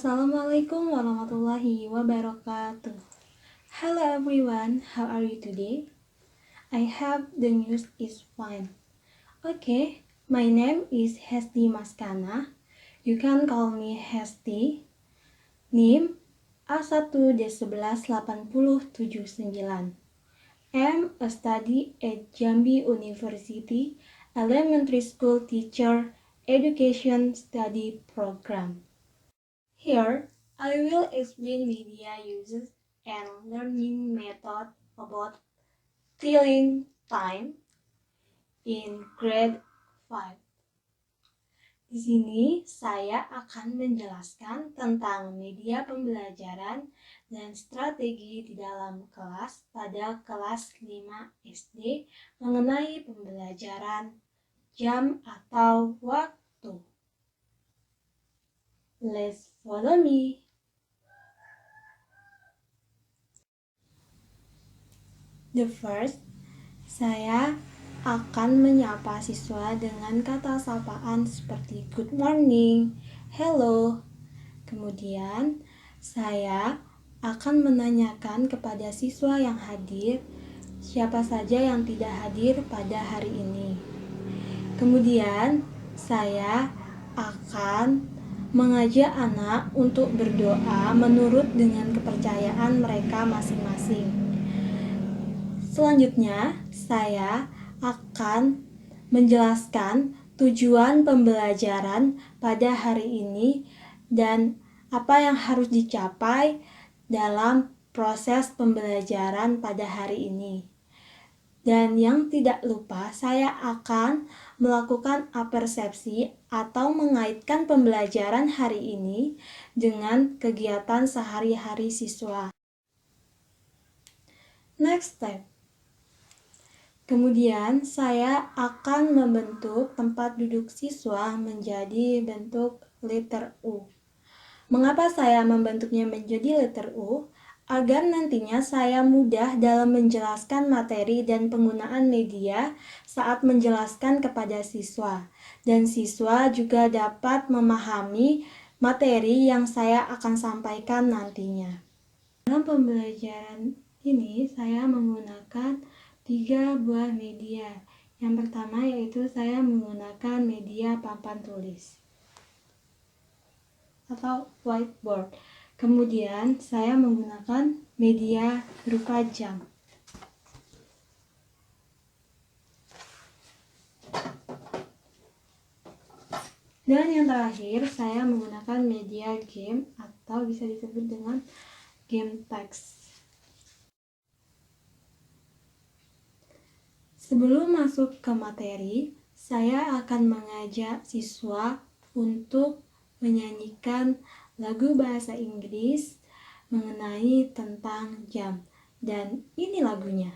Assalamualaikum warahmatullahi wabarakatuh. Hello everyone, how are you today? I hope the news is fine. Okay, my name is Hesti Maskana. You can call me Hesti. NIM A1D118079. I'm a study at Jambi University Elementary School Teacher Education Study Program. Here, I will explain media uses and learning method about killing time in grade 5. Di sini saya akan menjelaskan tentang media pembelajaran dan strategi di dalam kelas pada kelas 5 SD mengenai pembelajaran jam atau waktu. Let's follow me. The first, saya akan menyapa siswa dengan kata sapaan seperti good morning, hello. Kemudian, saya akan menanyakan kepada siswa yang hadir, siapa saja yang tidak hadir pada hari ini. Kemudian, saya akan mengajak anak untuk berdoa menurut dengan kepercayaan mereka masing-masing. Selanjutnya, saya akan menjelaskan tujuan pembelajaran pada hari ini dan apa yang harus dicapai dalam proses pembelajaran pada hari ini. Dan yang tidak lupa, saya akan melakukan apersepsi atau mengaitkan pembelajaran hari ini dengan kegiatan sehari-hari siswa. Next step. Kemudian saya akan membentuk tempat duduk siswa menjadi bentuk letter U. Mengapa saya membentuknya menjadi letter U? Agar nantinya saya mudah dalam menjelaskan materi dan penggunaan media saat menjelaskan kepada siswa. Dan siswa juga dapat memahami materi yang saya akan sampaikan nantinya. Dalam pembelajaran ini saya menggunakan 3 buah media. Yang pertama yaitu saya menggunakan media papan tulis atau whiteboard. Kemudian saya menggunakan media berupa jam. Dan yang terakhir saya menggunakan media game atau bisa disebut dengan game text. Sebelum masuk ke materi, saya akan mengajak siswa untuk menyanyikan lagu bahasa Inggris mengenai tentang jam. Dan ini lagunya.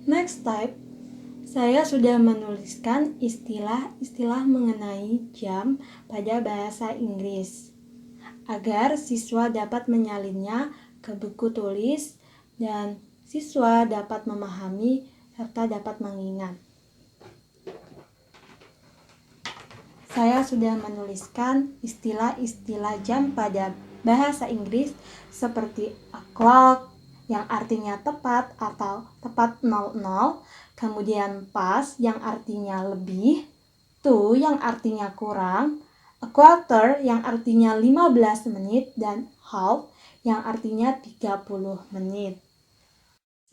Next step, saya sudah menuliskan istilah-istilah mengenai jam pada bahasa Inggris agar siswa dapat menyalinnya ke buku tulis dan siswa dapat memahami serta dapat mengingat. Saya sudah menuliskan istilah-istilah jam pada bahasa Inggris seperti o'clock, yang artinya tepat atau tepat 00, kemudian pas yang artinya lebih, to yang artinya kurang, a quarter yang artinya 15 menit, dan half yang artinya 30 menit.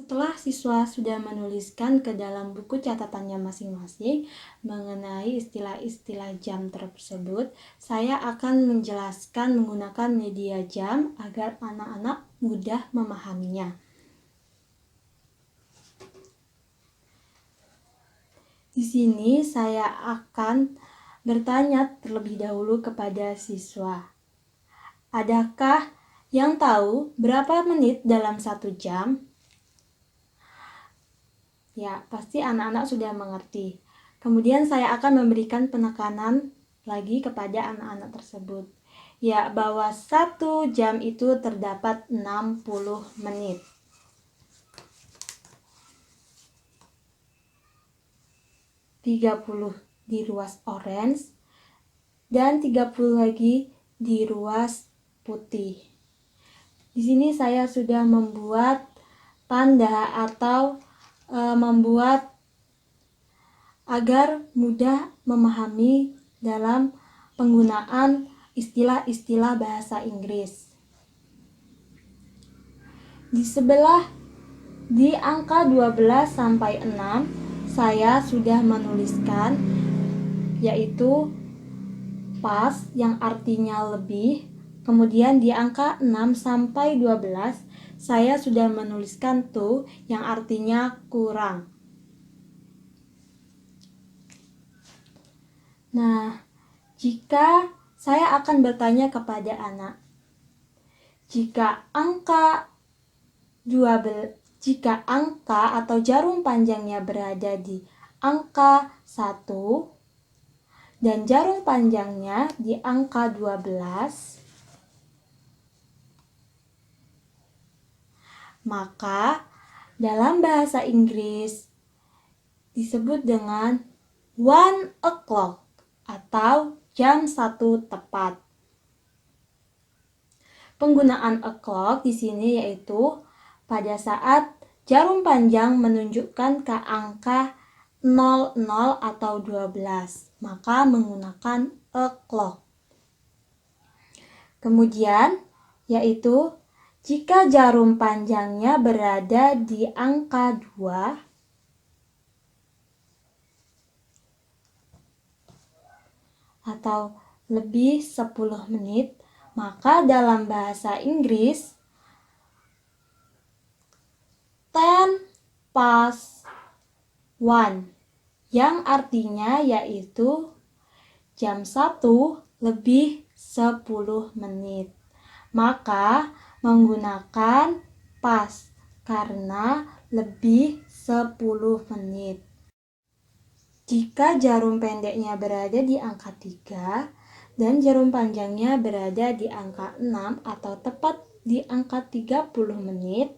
Setelah siswa sudah menuliskan ke dalam buku catatannya masing-masing mengenai istilah-istilah jam tersebut, saya akan menjelaskan menggunakan media jam agar anak-anak mudah memahaminya. Di sini saya akan bertanya terlebih dahulu kepada siswa. Adakah yang tahu berapa menit dalam 1 jam? Ya, pasti anak-anak sudah mengerti. Kemudian saya akan memberikan penekanan lagi kepada anak-anak tersebut. Ya, bahwa 1 jam itu terdapat 60 menit. (30 di ruas orange dan 30 lagi di ruas putih. Di sini saya sudah membuat tanda atau membuat agar mudah memahami dalam penggunaan istilah-istilah bahasa Inggris. Di sebelah di angka 12 sampai 6 saya sudah menuliskan yaitu pas yang artinya lebih. Kemudian di angka 6 sampai 12 saya sudah menuliskan to yang artinya kurang. Nah, jika saya akan bertanya kepada anak, jika angka atau jarum panjangnya berada di angka 1 dan jarum panjangnya di angka 12, maka dalam bahasa Inggris disebut dengan 1 o'clock atau jam 1 tepat. Penggunaan o'clock di sini yaitu pada saat jarum panjang menunjukkan ke angka 00 atau 12, maka menggunakan o'clock. Kemudian yaitu jika jarum panjangnya berada di angka 2 atau lebih 10 menit, maka dalam bahasa Inggris 10 past 1 yang artinya yaitu jam 1 lebih 10 menit. Maka menggunakan past karena lebih 10 menit. Jika jarum pendeknya berada di angka 3 dan jarum panjangnya berada di angka 6 atau tepat di angka 30 menit,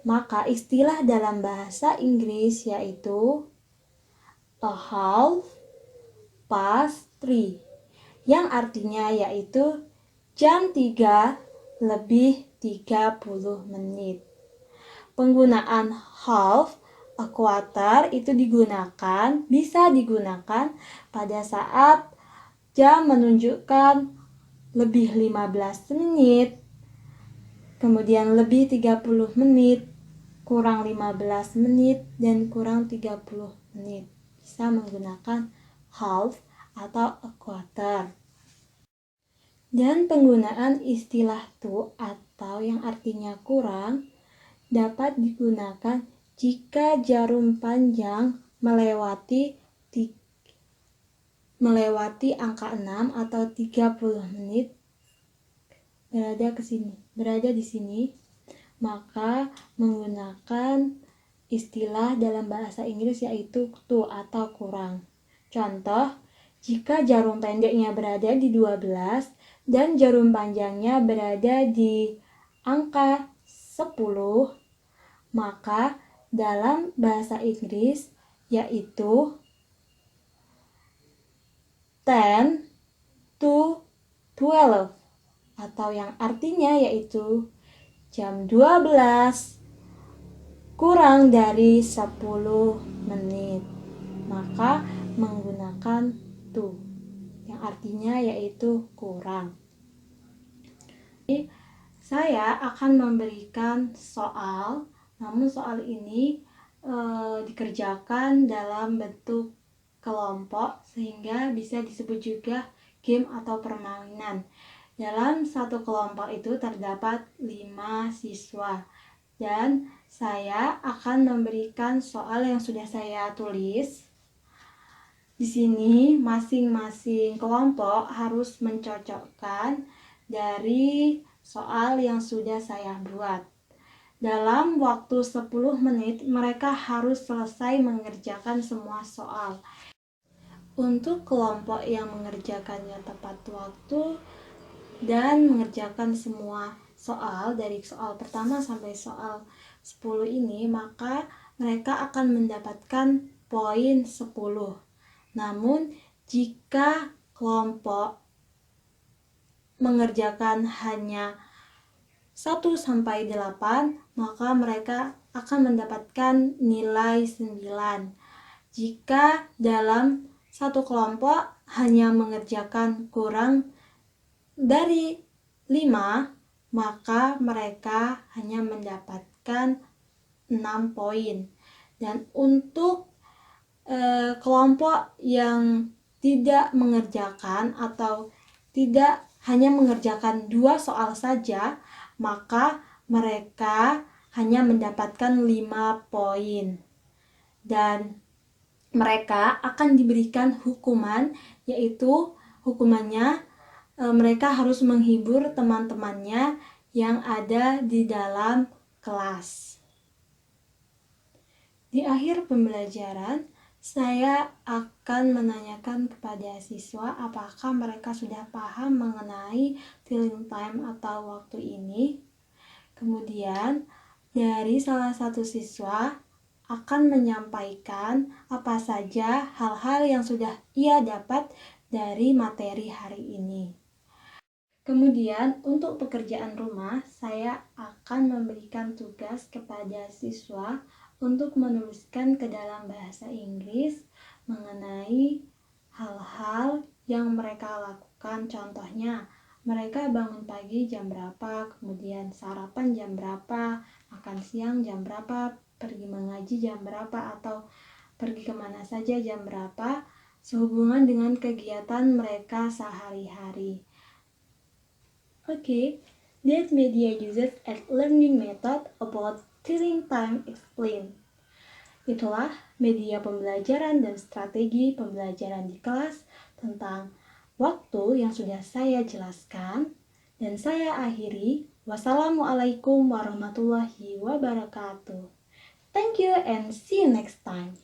maka istilah dalam bahasa Inggris yaitu a half past 3 yang artinya yaitu jam 3 lebih 30 menit. Penggunaan half, a quarter itu bisa digunakan pada saat jam menunjukkan lebih 15 menit, kemudian lebih 30 menit, kurang 15 menit, dan kurang 30 menit. Bisa menggunakan half atau a quarter. Dan penggunaan istilah to atau yang artinya kurang dapat digunakan jika jarum panjang melewati angka 6 atau 30 menit berada di sini, maka menggunakan istilah dalam bahasa Inggris yaitu to atau kurang. Contoh, jika jarum pendeknya berada di 12 dan jarum panjangnya berada di angka 10, maka dalam bahasa Inggris yaitu 10 to 12 atau yang artinya yaitu jam 12 kurang dari 10 menit. Maka menggunakan to yang artinya yaitu kurang. Jadi, saya akan memberikan soal Namun soal ini dikerjakan dalam bentuk kelompok sehingga bisa disebut juga game atau permainan. Dalam satu kelompok itu terdapat 5 siswa dan saya akan memberikan soal yang sudah saya tulis. Di sini masing-masing kelompok harus mencocokkan dari soal yang sudah saya buat. Dalam waktu 10 menit, mereka harus selesai mengerjakan semua soal. Untuk kelompok yang mengerjakannya tepat waktu dan mengerjakan semua soal dari soal pertama sampai soal 10 ini, maka mereka akan mendapatkan poin 10. Namun, jika kelompok mengerjakan hanya 1-8, maka mereka akan mendapatkan nilai 9. Jika dalam satu kelompok hanya mengerjakan kurang dari 5, maka mereka hanya mendapatkan 6 poin. Dan untuk kelompok yang tidak mengerjakan atau tidak hanya mengerjakan 2 soal saja, maka mereka hanya mendapatkan 5 poin. Dan mereka akan diberikan hukuman, yaitu hukumannya mereka harus menghibur teman-temannya yang ada di dalam kelas. Di akhir pembelajaran, saya akan menanyakan kepada siswa apakah mereka sudah paham mengenai filling time atau waktu ini. Kemudian, dari salah satu siswa akan menyampaikan apa saja hal-hal yang sudah ia dapat dari materi hari ini. Kemudian, untuk pekerjaan rumah, saya akan memberikan tugas kepada siswa untuk menuliskan ke dalam bahasa Inggris mengenai hal-hal yang mereka lakukan. Contohnya, mereka bangun pagi jam berapa, kemudian sarapan jam berapa, makan siang jam berapa, pergi mengaji jam berapa, atau pergi kemana saja jam berapa, sehubungan dengan kegiatan mereka sehari-hari. Okay, that media uses as learning method about filling time explained. Itulah media pembelajaran dan strategi pembelajaran di kelas tentang waktu yang sudah saya jelaskan. Dan saya akhiri. Wassalamualaikum warahmatullahi wabarakatuh. Thank you and see you next time.